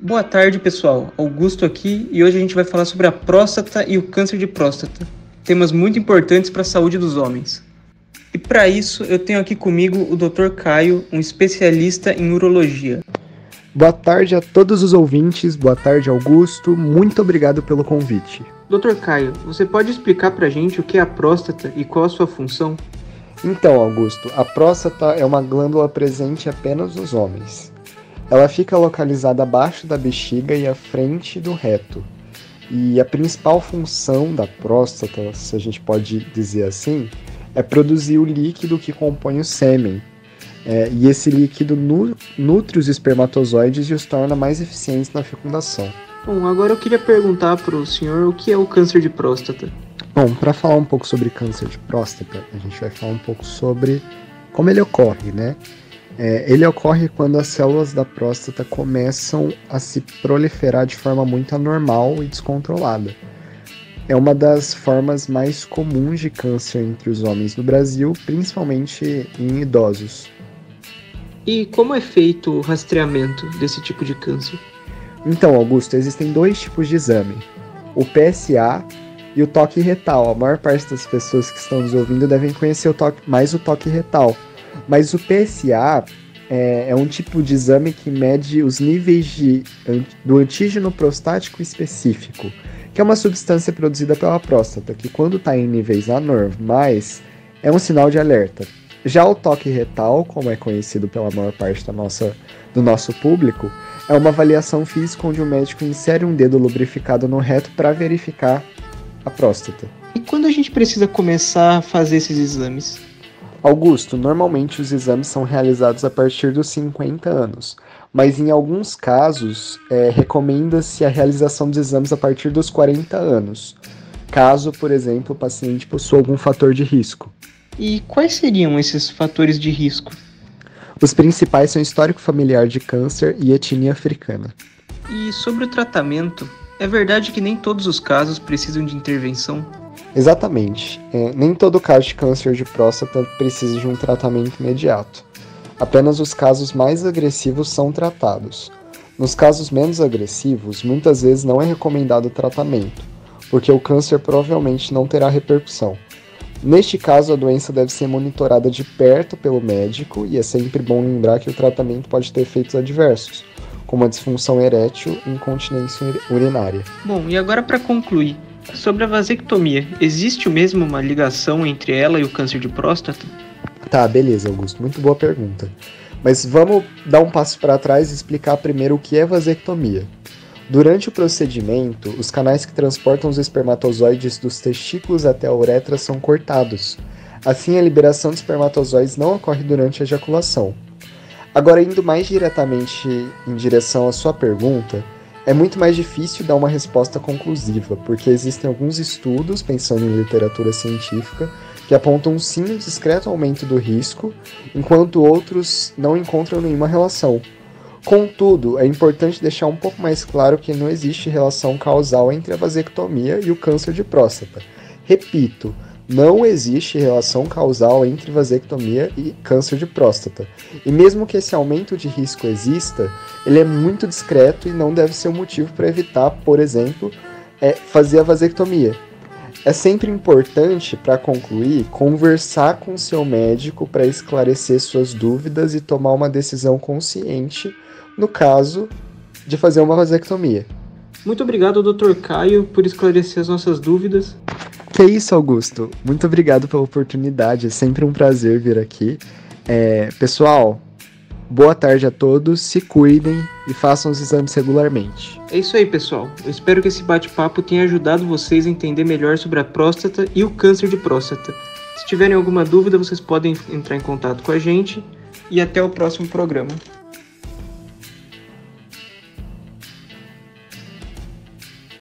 Boa tarde, pessoal. Augusto aqui e hoje a gente vai falar sobre a próstata e o câncer de próstata, temas muito importantes para a saúde dos homens. E para isso eu tenho aqui comigo o Dr. Caio, um especialista em urologia. Boa tarde a todos os ouvintes, boa tarde Augusto, muito obrigado pelo convite. Dr. Caio, você pode explicar para a gente o que é a próstata e qual a sua função? Então, Augusto, a próstata é uma glândula presente apenas nos homens. Ela fica localizada abaixo da bexiga e à frente do reto. E a principal função da próstata, se a gente pode dizer assim, é produzir o líquido que compõe o sêmen. E esse líquido nutre os espermatozoides e os torna mais eficientes na fecundação. Bom, agora eu queria perguntar para o senhor o que é o câncer de próstata. Bom, para falar um pouco sobre câncer de próstata, a gente vai falar um pouco sobre como ele ocorre, né? Ele ocorre quando as células da próstata começam a se proliferar de forma muito anormal e descontrolada. É uma das formas mais comuns de câncer entre os homens no Brasil, principalmente em idosos. E como é feito o rastreamento desse tipo de câncer? Então, Augusto, existem dois tipos de exame, o PSA e o toque retal. A maior parte das pessoas que estão nos ouvindo devem conhecer mais o toque retal. Mas o PSA é um tipo de exame que mede os níveis do antígeno prostático específico, que é uma substância produzida pela próstata, que quando está em níveis anormais, é um sinal de alerta. Já o toque retal, como é conhecido pela maior parte do nosso público, é uma avaliação física onde o médico insere um dedo lubrificado no reto para verificar a próstata. E quando a gente precisa começar a fazer esses exames? Augusto, normalmente os exames são realizados a partir dos 50 anos, mas em alguns casos recomenda-se a realização dos exames a partir dos 40 anos, caso, por exemplo, o paciente possua algum fator de risco. E quais seriam esses fatores de risco? Os principais são histórico familiar de câncer e etnia africana. E sobre o tratamento, é verdade que nem todos os casos precisam de intervenção? Exatamente. Nem todo caso de câncer de próstata precisa de um tratamento imediato. Apenas os casos mais agressivos são tratados. Nos casos menos agressivos, muitas vezes não é recomendado tratamento, porque o câncer provavelmente não terá repercussão. Neste caso, a doença deve ser monitorada de perto pelo médico e é sempre bom lembrar que o tratamento pode ter efeitos adversos, como a disfunção erétil e incontinência urinária. Bom, e agora para concluir, sobre a vasectomia, existe mesmo uma ligação entre ela e o câncer de próstata? Tá, beleza, Augusto, muito boa pergunta. Mas vamos dar um passo para trás e explicar primeiro o que é vasectomia. Durante o procedimento, os canais que transportam os espermatozoides dos testículos até a uretra são cortados. Assim, a liberação de espermatozoides não ocorre durante a ejaculação. Agora, indo mais diretamente em direção à sua pergunta, é muito mais difícil dar uma resposta conclusiva, porque existem alguns estudos, pensando em literatura científica, que apontam sim um discreto aumento do risco, enquanto outros não encontram nenhuma relação. Contudo, é importante deixar um pouco mais claro que não existe relação causal entre a vasectomia e o câncer de próstata. Repito, não existe relação causal entre vasectomia e câncer de próstata. E mesmo que esse aumento de risco exista, ele é muito discreto e não deve ser um motivo para evitar, por exemplo, fazer a vasectomia. É sempre importante, para concluir, conversar com seu médico para esclarecer suas dúvidas e tomar uma decisão consciente no caso de fazer uma vasectomia. Muito obrigado, Dr. Caio, por esclarecer as nossas dúvidas. Que isso, Augusto. Muito obrigado pela oportunidade. É sempre um prazer vir aqui. Pessoal, boa tarde a todos. Se cuidem e façam os exames regularmente. É isso aí, pessoal. Eu espero que esse bate-papo tenha ajudado vocês a entender melhor sobre a próstata e o câncer de próstata. Se tiverem alguma dúvida, vocês podem entrar em contato com a gente. E até o próximo programa.